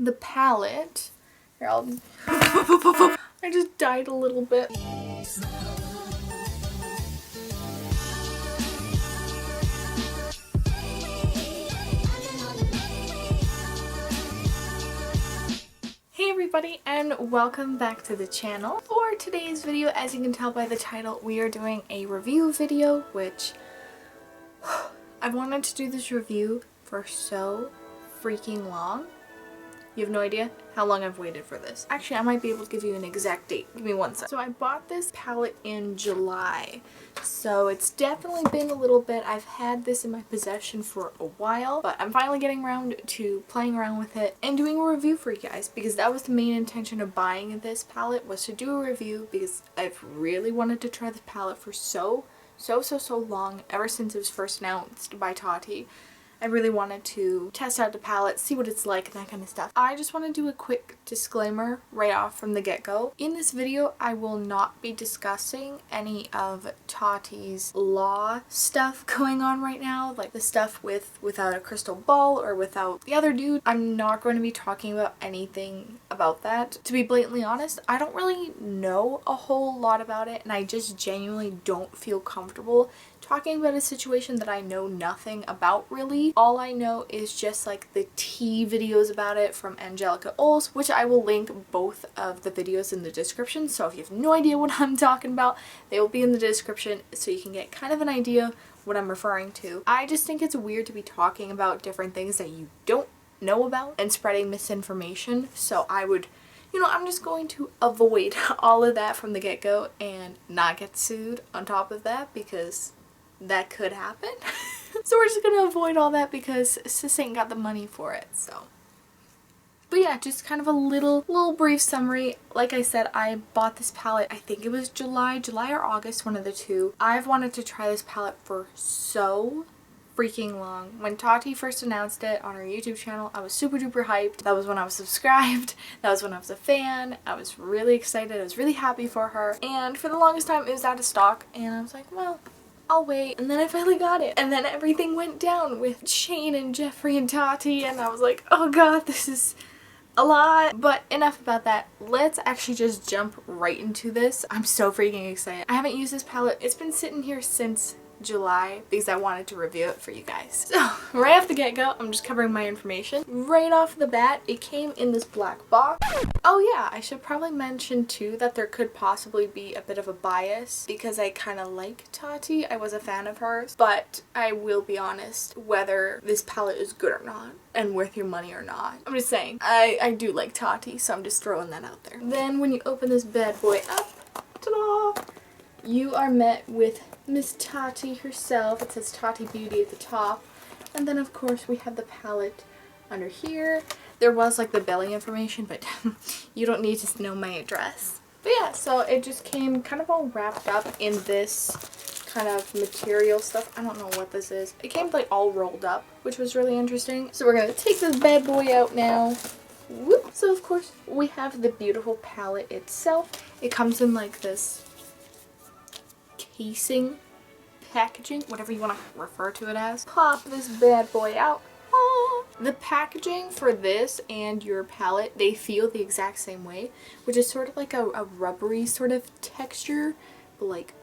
the palette. Here, I just died a little bit. Hey everybody, and welcome back to the channel. For today's video, as you can tell by the title, we are doing a review video, which I've wanted to do this review for so freaking long. You have no idea how long I've waited for this. Actually, I might be able to give you an exact date. Give me one second. So I bought this palette in July. So it's definitely been a little bit. I've had this in my possession for a while, but I'm finally getting around to playing around with it and doing a review for you guys, because that was the main intention of buying this palette, was to do a review, because I've really wanted to try this palette for so long, ever since it was first announced by Tati. I really wanted to test out the palette, see what it's like, and that kind of stuff. I just want to do a quick disclaimer right off from the get-go. In this video, I will not be discussing any of Tati's law stuff going on right now, like the stuff without a crystal ball or without the other dude. I'm not going to be talking about anything about that. To be blatantly honest, I don't really know a whole lot about it, and I just genuinely don't feel comfortable talking about a situation that I know nothing about, really. All I know is just like the tea videos about it from Angelika Oles, which I will link both of the videos in the description, so if you have no idea what I'm talking about, they will be in the description so you can get kind of an idea what I'm referring to. I just think it's weird to be talking about different things that you don't know about and spreading misinformation, so I would, I'm just going to avoid all of that from the get-go and not get sued on top of that, because that could happen. So we're just gonna avoid all that because sis ain't got the money for it, so. But yeah, just kind of a little brief summary. Like I said, I bought this palette, I think it was July or August, one of the two. I've wanted to try this palette for so freaking long. When Tati first announced it on her YouTube channel, I was super duper hyped. That was when I was subscribed. That was when I was a fan. I was really excited. I was really happy for her. And for the longest time, it was out of stock. And I was like, well, I'll wait. And then I finally got it. And then everything went down with Shane and Jeffrey and Tati. And I was like, oh god, this is a lot. But enough about that. Let's actually just jump right into this. I'm so freaking excited. I haven't used this palette. It's been sitting here since July because I wanted to review it for you guys. So right off the get-go, I'm just covering my information. Right off the bat, it came in this black box. Oh yeah, I should probably mention too that there could possibly be a bit of a bias because I kind of like Tati. I was a fan of hers, but I will be honest whether this palette is good or not and worth your money or not. I'm just saying, I do like Tati, so I'm just throwing that out there. Then when you open this bad boy up, ta-da! You are met with Miss Tati herself. It says Tati Beauty at the top. And then of course we have the palette under here. There was like the belly information, but you don't need to know my address. But yeah, so it just came kind of all wrapped up in this kind of material stuff. I don't know what this is. It came like all rolled up, which was really interesting. So we're going to take this bad boy out now. Whoop. So of course we have the beautiful palette itself. It comes in like this casing, packaging, whatever you want to refer to it as. Pop this bad boy out. Ah. The packaging for this and your palette, they feel the exact same way, which is sort of like a rubbery sort of texture, but like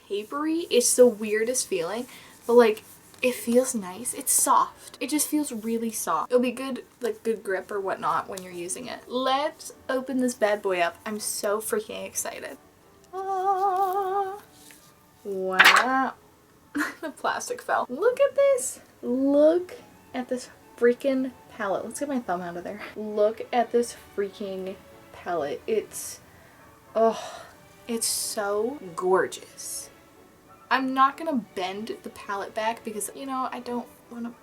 papery. It's the weirdest feeling, but like it feels nice. It's soft. It just feels really soft. It'll be good, like good grip or whatnot when you're using it. Let's open this bad boy up. I'm so freaking excited. Wow. The plastic fell. Look at this. Look at this freaking palette. Let's get my thumb out of there. Look at this freaking palette. It's so gorgeous. I'm not gonna bend the palette back because, I don't want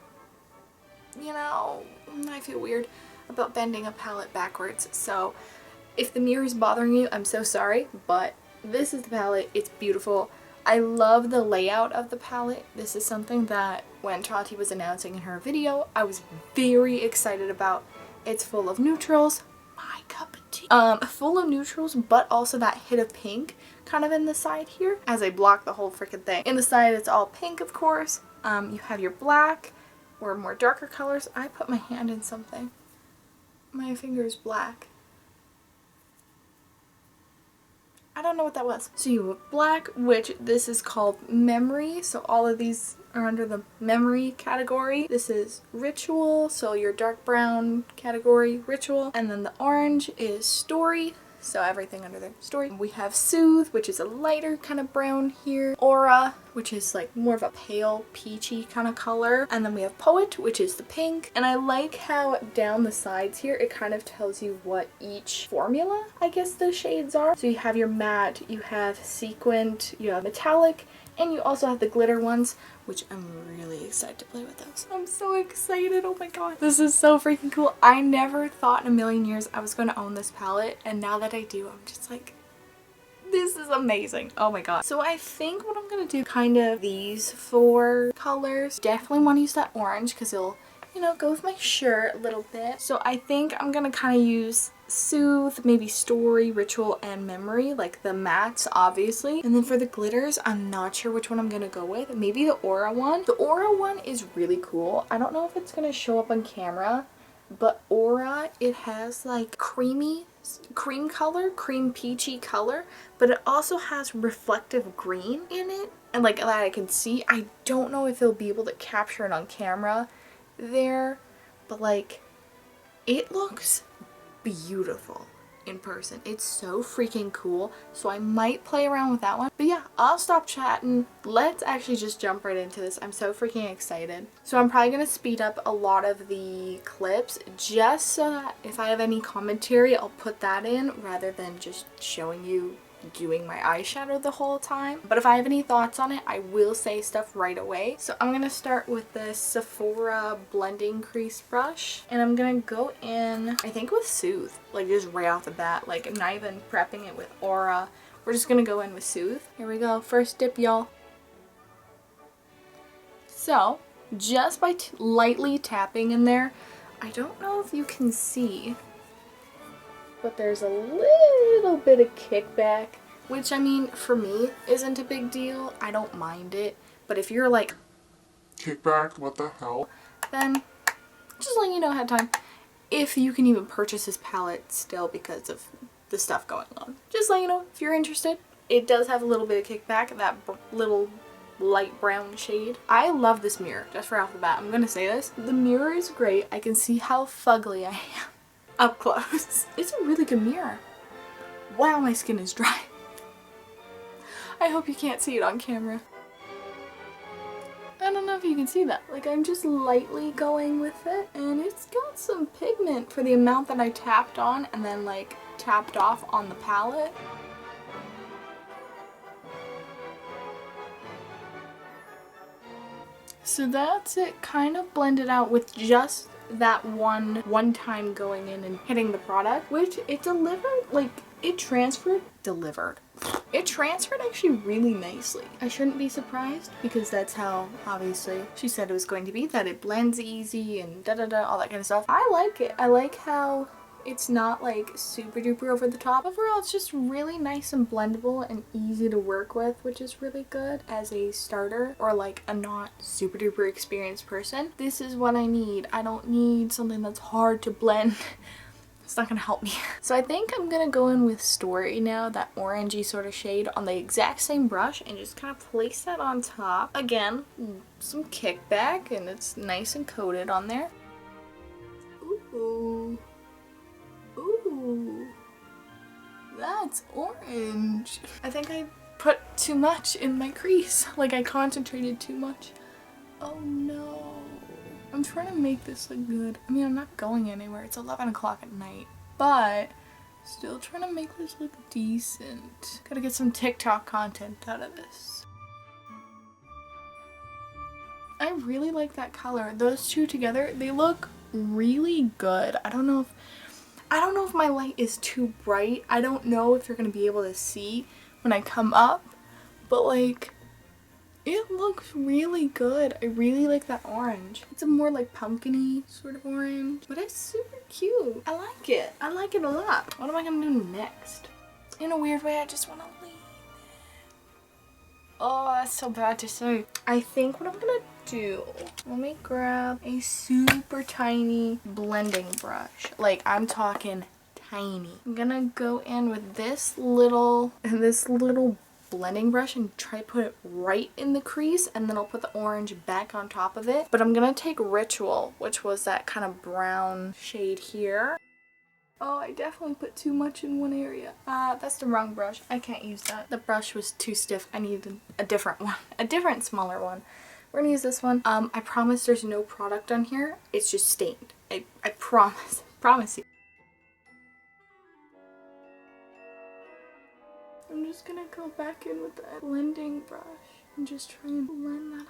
to, I feel weird about bending a palette backwards. So if the mirror is bothering you, I'm so sorry, but this is the palette. It's beautiful. I love the layout of the palette. This is something that when Tati was announcing in her video, I was very excited about. It's full of neutrals. My cup of tea. Full of neutrals, but also that hit of pink kind of in the side here as I block the whole freaking thing. In the side, it's all pink, of course. You have your black, or more darker colors. I put my hand in something. My finger is black. I don't know what that was. So you have black, which this is called Memory. So all of these are under the Memory category. This is Ritual, so your dark brown category, Ritual. And then the orange is Story. So everything under the Story. We have Soothe, which is a lighter kind of brown here. Aura, which is like more of a pale peachy kind of color. And then we have Poet, which is the pink. And I like how down the sides here, it kind of tells you what each formula, I guess the shades are. So you have your matte, you have sequined, you have metallic, and you also have the glitter ones, which I'm really excited to play with those. I'm so excited. Oh my god. This is so freaking cool. I never thought in a million years I was going to own this palette, and now that I do, I'm just like, this is amazing. Oh my god. So I think what I'm going to do, kind of these 4 colors. Definitely want to use that orange because it'll, you know, go with my shirt a little bit. So I think I'm going to kind of use Soothe, maybe Story, Ritual, and Memory, like the mattes obviously. And then for the glitters, I'm not sure which one I'm gonna go with. Maybe the Aura one. The Aura one is really cool. I don't know if it's gonna show up on camera, but Aura, it has like cream peachy color, but it also has reflective green in it, and like that I can see. I don't know if it'll be able to capture it on camera there, but like it looks beautiful in person. It's so freaking cool. So I might play around with that one. But yeah, I'll stop chatting. Let's actually just jump right into this. I'm so freaking excited. So I'm probably going to speed up a lot of the clips just so that if I have any commentary, I'll put that in rather than just showing you doing my eyeshadow the whole time. But if I have any thoughts on it, I will say stuff right away. So I'm gonna start with this Sephora blending crease brush, and I'm gonna go in, I think, with Soothe, like just right off the bat. Like I'm not even prepping it with Aura. We're just gonna go in with Soothe. Here we go, first dip, y'all. So just by lightly tapping in there, I don't know if you can see, but there's a little bit of kickback, which I mean for me isn't a big deal. I don't mind it, but if you're like, kickback, what the hell, then just letting you know ahead of time, if you can even purchase this palette still because of the stuff going on. Just letting you know if you're interested. It does have a little bit of kickback, that little light brown shade. I love this mirror, just right off the bat. I'm gonna say this. The mirror is great. I can see how fugly I am up close. It's a really good mirror. Wow, my skin is dry. I hope you can't see it on camera. I don't know if you can see that. Like, I'm just lightly going with it, and it's got some pigment for the amount that I tapped on and then like tapped off on the palette. So that's it, kind of blended out with just that one time going in and hitting the product, which it delivered, like it transferred actually really nicely. I shouldn't be surprised because that's how obviously she said it was going to be, that it blends easy and da da da, all that kind of stuff. I like it. I like how it's not like super duper over the top. Overall, it's just really nice and blendable and easy to work with, which is really good as a starter or like a not super duper experienced person. This is what I need. I don't need something that's hard to blend. It's not gonna help me. So I think I'm gonna go in with Story now, that orangey sort of shade, on the exact same brush and just kind of place that on top. Again, some kickback, and it's nice and coated on there. Ooh. Ooh, that's orange. I think I put too much in my crease. Like I concentrated too much. Oh no. I'm trying to make this look good. I mean, I'm not going anywhere. It's 11 o'clock at night, but still trying to make this look decent. Gotta get some TikTok content out of this. I really like that color. Those two together, they look really good. I don't know if my light is too bright. I don't know if you're going to be able to see when I come up, but like, it looks really good. I really like that orange. It's a more like pumpkin-y sort of orange, but it's super cute. I like it. I like it a lot. What am I going to do next? In a weird way, I just want to leave Oh, that's so bad to say. I think what I'm gonna do, let me grab a super tiny blending brush. Like, I'm talking tiny. I'm gonna go in with this little blending brush and try to put it right in the crease, and then I'll put the orange back on top of it. But I'm gonna take Ritual, which was that kind of brown shade here. Oh, I definitely put too much in one area. That's the wrong brush. I can't use that. The brush was too stiff. I needed a different one. A different, smaller one. We're gonna use this one. I promise there's no product on here. It's just stained. I promise. Promise you. I'm just gonna go back in with that blending brush and just try and blend that out.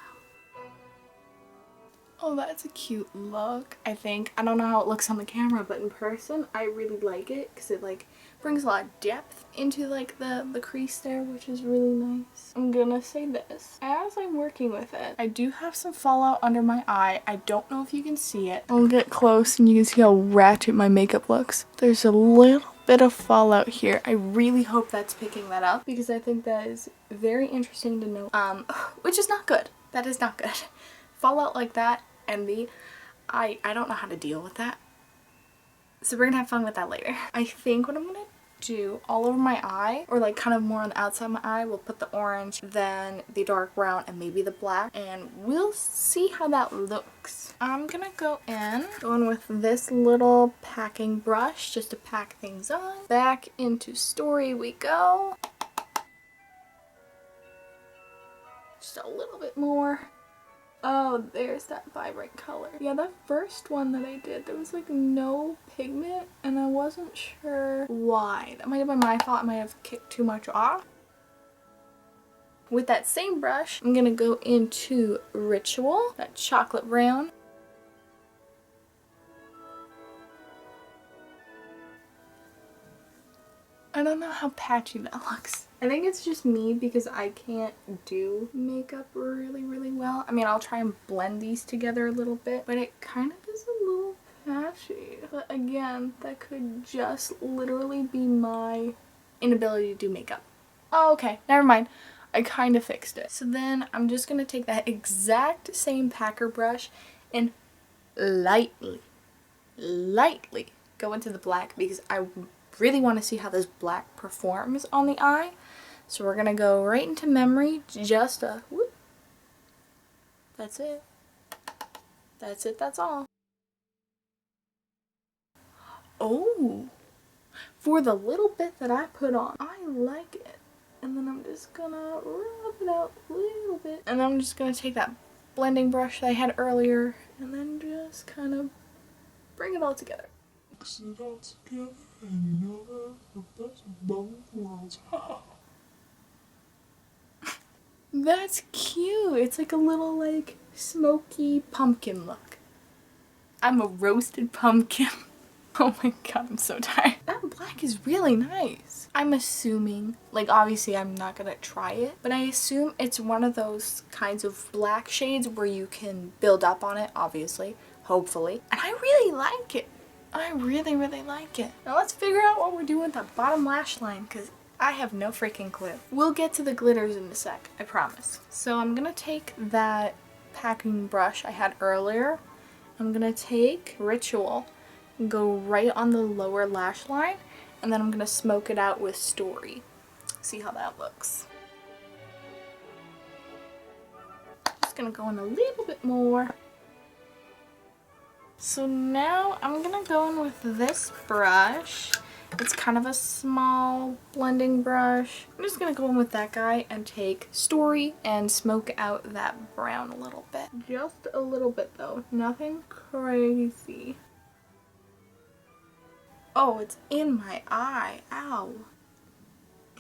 Oh, that's a cute look, I think. I don't know how it looks on the camera, but in person, I really like it because it like brings a lot of depth into like the crease there, which is really nice. I'm gonna say this. As I'm working with it, I do have some fallout under my eye. I don't know if you can see it. I'll get close and you can see how ratchet my makeup looks. There's a little bit of fallout here. I really hope that's picking that up because I think that is very interesting to know. Which is not good. That is not good. Fallout like that, envy. I don't know how to deal with that. So we're gonna have fun with that later. I think what I'm gonna do all over my eye, or like kind of more on the outside of my eye, we'll put the orange, then the dark brown, and maybe the black, and we'll see how that looks. I'm gonna go in with this little packing brush just to pack things on. Back into Story we go. Just a little bit more. Oh, there's that vibrant color. Yeah, that first one that I did, there was like no pigment and I wasn't sure why. That might have been my fault. I might have kicked too much off. With that same brush, I'm gonna go into Ritual, that chocolate brown. I don't know how patchy that looks. I think it's just me because I can't do makeup really well. I mean, I'll try and blend these together a little bit, but it kind of is a little patchy. But again, that could just literally be my inability to do makeup. Oh, okay, never mind. I kind of fixed it. So then I'm just gonna take that exact same packer brush and lightly go into the black because I really want to see how this black performs on the eye. So we're gonna go right into Memory, just a whoop. That's it. That's it, that's all. Oh, for the little bit that I put on, I like it. And then I'm just gonna rub it out a little bit. And then I'm just gonna take that blending brush that I had earlier and then just kind of bring it all together. Mix it all together and you know the best of both worlds. That's cute. It's like a little like smoky pumpkin look. I'm a roasted pumpkin. Oh my god, I'm so tired. That black is really nice. I'm assuming, like obviously I'm not gonna try it, but I assume it's one of those kinds of black shades where you can build up on it, obviously, hopefully. And I really like it. I really like it. Now let's figure out what we're doing with that bottom lash line because I have no freaking clue. We'll get to the glitters in a sec, I promise. So I'm gonna take that packing brush I had earlier. I'm gonna take Ritual and go right on the lower lash line, and then I'm gonna smoke it out with Story. See how that looks. Just gonna go in a little bit more. So now I'm gonna go in with this brush. It's kind of a small blending brush. I'm just gonna go in with that guy and take Story and smoke out that brown a little bit. Just a little bit though, nothing crazy. Oh, it's in my eye, ow.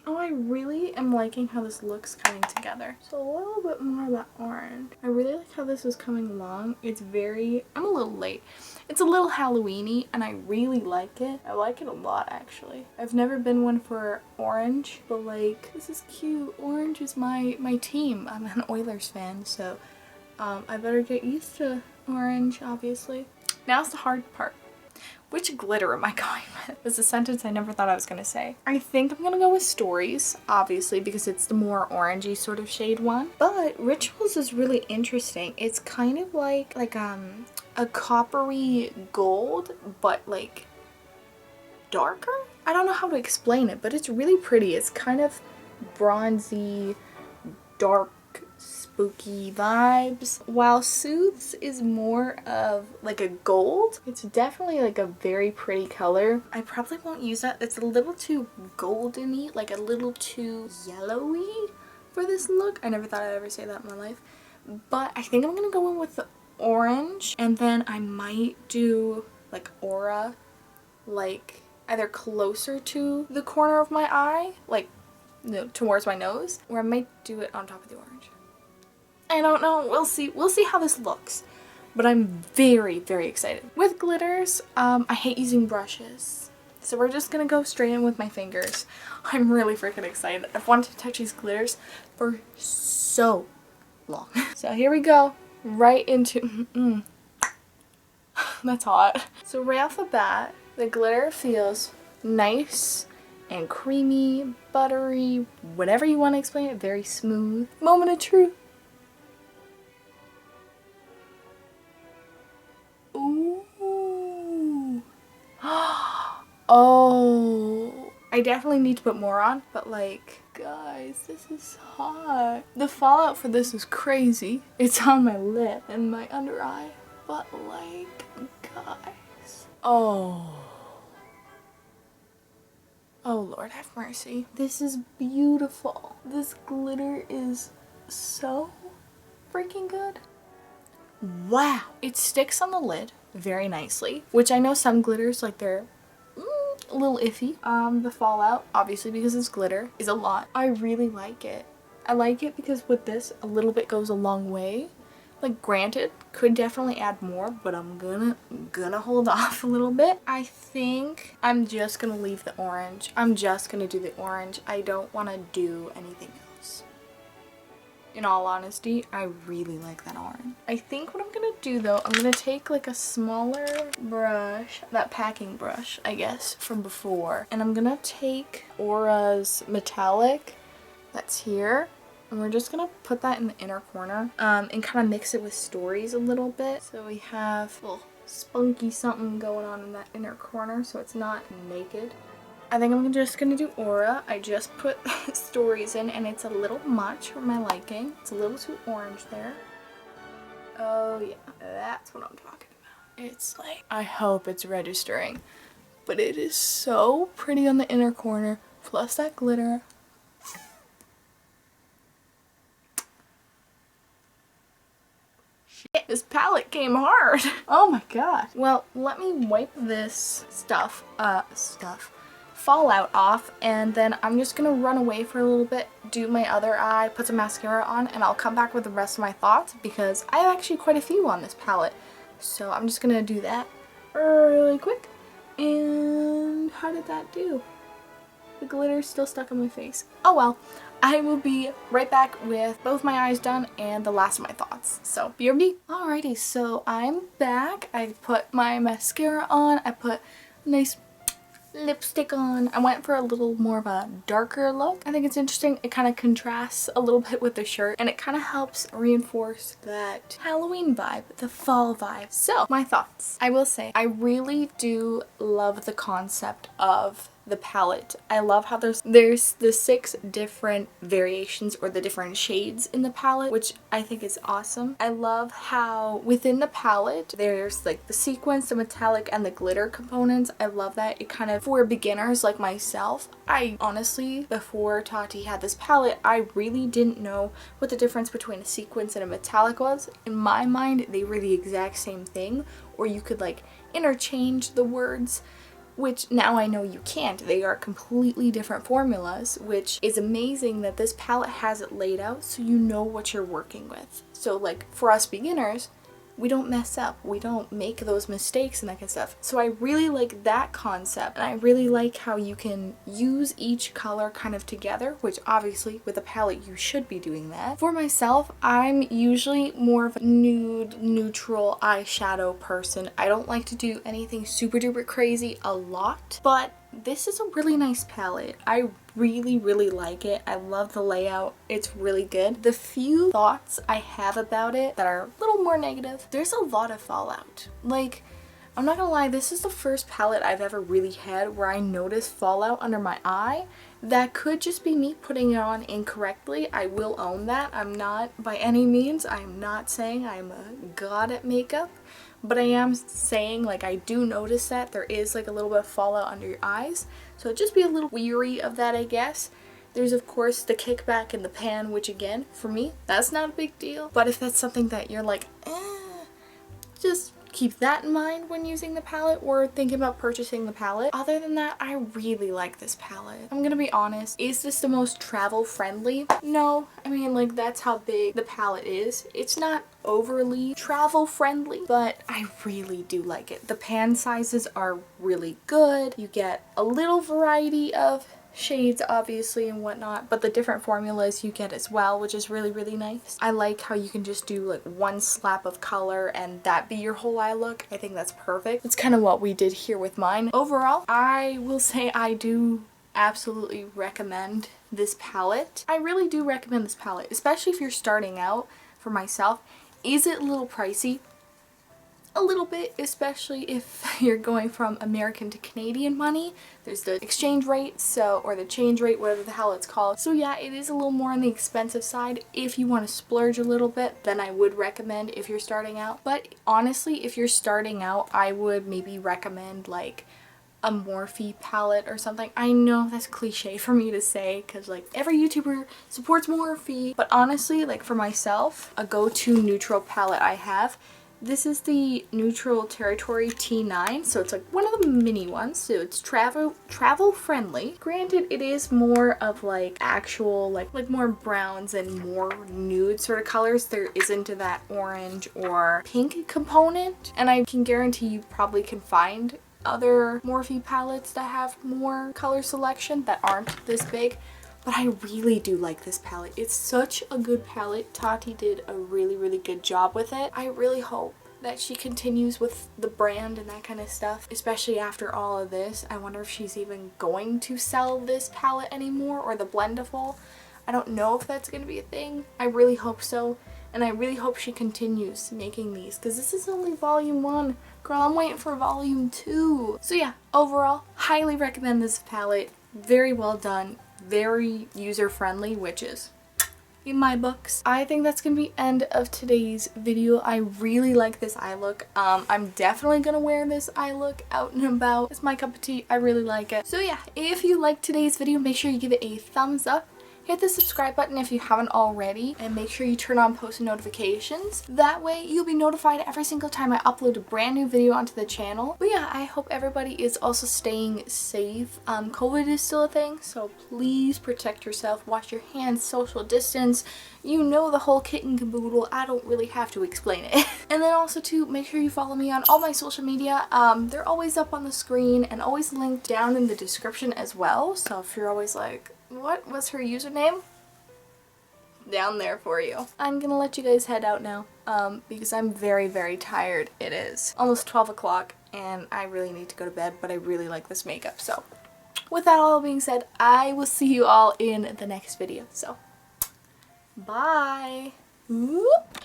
Oh, I really am liking how this looks coming together. So a little bit more of that orange. I really like how this is coming along. It's very, I'm a little late. It's a little Halloween-y and I really like it. I like it a lot actually. I've never been one for orange, but like, this is cute. Orange is my team. I'm an Oilers fan, so I better get used to orange, obviously. Now's the hard part. Which glitter am I going with? It's a sentence I never thought I was going to say. I think I'm going to go with Stories, obviously, because it's the more orangey sort of shade one. But Rituals is really interesting. It's kind of like a coppery gold, but like darker? I don't know how to explain it, but it's really pretty. It's kind of bronzy, dark, spooky vibes, while Soothes is more of like a gold. It's definitely like a very pretty color. I probably won't use that. It's a little too golden-y, like a little too yellowy for this look. I never thought I'd ever say that in my life, but I think I'm gonna go in with the orange, and then I might do like Aura, like either closer to the corner of my eye, like towards my nose, or I might do it on top of the orange. I don't know. We'll see. We'll see how this looks. But I'm very, very excited. With glitters, I hate using brushes. So we're just going to go straight in with my fingers. I'm really freaking excited. I've wanted to touch these glitters for so long. So here we go. Right into... That's hot. So right off the bat, the glitter feels nice and creamy, buttery, whatever you want to explain it. Very smooth. Moment of truth. Ooh. Oh. I definitely need to put more on, but like, guys, this is hot. The fallout for this is crazy. It's on my lip and my under eye, but like, guys. Oh. Oh Lord have mercy. This is beautiful. This glitter is so freaking good. Wow. It sticks on the lid very nicely, which I know some glitters, like they're a little iffy. The fallout, obviously because it's glitter, is a lot. I really like it. I like it because with this, a little bit goes a long way. Like, granted, could definitely add more, but I'm gonna hold off a little bit. I think I'm just gonna leave the orange. I'm just gonna do the orange. I don't want to do anything else. In all honesty, I really like that orange. I think what I'm gonna do though, I'm gonna take like a smaller brush, that packing brush, I guess, from before. And I'm gonna take Aura's metallic that's here. And we're just gonna put that in the inner corner and kind of mix it with Stories a little bit. So we have a little spunky something going on in that inner corner so it's not naked. I think I'm just gonna do Aura. I just put Stories in and it's a little much for my liking. It's a little too orange there. Oh yeah, that's what I'm talking about. It's like, I hope it's registering. But it is so pretty on the inner corner, plus that glitter. This palette came hard. Oh my god. Well, let me wipe this fallout off, and then I'm just gonna run away for a little bit, do my other eye, put some mascara on, and I'll come back with the rest of my thoughts because I have actually quite a few on this palette. So I'm just gonna do that really quick. And how did that do? The glitter's still stuck on my face. Oh well. I will be right back with both my eyes done and the last of my thoughts. So, BRB. Alrighty, so I'm back. I put my mascara on. I put a nice lipstick on. I went for a little more of a darker look. I think it's interesting. It kind of contrasts a little bit with the shirt and it kind of helps reinforce that Halloween vibe, the fall vibe. So, my thoughts. I will say, I really do love the concept of the palette. I love how there's the 6 different variations or the different shades in the palette, which I think is awesome. I love how within the palette there's like the sequins, the metallic, and the glitter components. I love that. It kind of, for beginners like myself, I honestly, before Tati had this palette, I really didn't know what the difference between a sequins and a metallic was. In my mind, they were the exact same thing, or you could like interchange the words, which now I know you can't. They are completely different formulas, which is amazing that this palette has it laid out so you know what you're working with. So like for us beginners, we don't mess up. We don't make those mistakes and that kind of stuff. So I really like that concept, and I really like how you can use each color kind of together, which obviously with a palette you should be doing that. For myself, I'm usually more of a nude, neutral eyeshadow person. I don't like to do anything super duper crazy a lot, but this is a really nice palette. I really like it. I love the layout. It's really good. The few thoughts I have about it that are a little more negative, there's a lot of fallout. Like, I'm not gonna lie, this is the first palette I've ever really had where I noticed fallout under my eye. That could just be me putting it on incorrectly. I will own that. I'm not, by any means, I'm not saying I'm a god at makeup. But I am saying, like, I do notice that there is like a little bit of fallout under your eyes. So just be a little weary of that, I guess. There's of course the kickback in the pan, which again, for me, that's not a big deal. But if that's something that you're like, just keep that in mind when using the palette or thinking about purchasing the palette. Other than that, I really like this palette. I'm gonna be honest, is this the most travel friendly? No. I mean, like, that's how big the palette is. It's not overly travel friendly, but I really do like it. The pan sizes are really good. You get a little variety of shades obviously and whatnot, but the different formulas you get as well, which is really nice. I like how you can just do like one slap of color and that be your whole eye look. I think that's perfect. That's kind of what we did here with mine. Overall, I will say I do absolutely recommend this palette. I really do recommend this palette, especially if you're starting out. For myself, is it a little pricey? A little bit, especially if you're going from American to Canadian money. There's the exchange rate, or the change rate, whatever the hell it's called. So yeah, it is a little more on the expensive side. If you want to splurge a little bit, then I would recommend if you're starting out. But honestly, if you're starting out, I would maybe recommend like a Morphe palette or something. I know that's cliche for me to say because like every YouTuber supports Morphe, but honestly, like for myself, a go-to neutral palette I have, this is the Neutral Territory T9, so it's like one of the mini ones, so it's travel friendly. Granted, it is more of like actual like more browns and more nude sort of colors. There isn't that orange or pink component, and I can guarantee you probably can find other Morphe palettes that have more color selection that aren't this big. But I really do like this palette. It's such a good palette. Tati did a really good job with it. I really hope that she continues with the brand and that kind of stuff, especially after all of this. I wonder if she's even going to sell this palette anymore, or the Blendiful. I don't know if that's going to be a thing. I really hope so. And I really hope she continues making these, because this is only volume 1. Girl, I'm waiting for volume 2. So yeah, overall, highly recommend this palette. Very well done. Very user-friendly, which is in my books. I think that's gonna be end of today's video. I really like this eye look. I'm definitely gonna wear this eye look out and about. It's my cup of tea. I really like it. So yeah, if you liked today's video, make sure you give it a thumbs up. Hit the subscribe button if you haven't already, and make sure you turn on post notifications. That way you'll be notified every single time I upload a brand new video onto the channel. But yeah, I hope everybody is also staying safe. COVID is still a thing, so please protect yourself. Wash your hands, social distance. You know the whole kit and caboodle. I don't really have to explain it. And then also too, make sure you follow me on all my social media. They're always up on the screen and always linked down in the description as well. So if you're always like, what was her username? Down there for you. I'm gonna let you guys head out now because I'm very tired. It is almost 12 o'clock and I really need to go to bed, but I really like this makeup. So with that all being said, I will see you all in the next video. So bye. Whoop.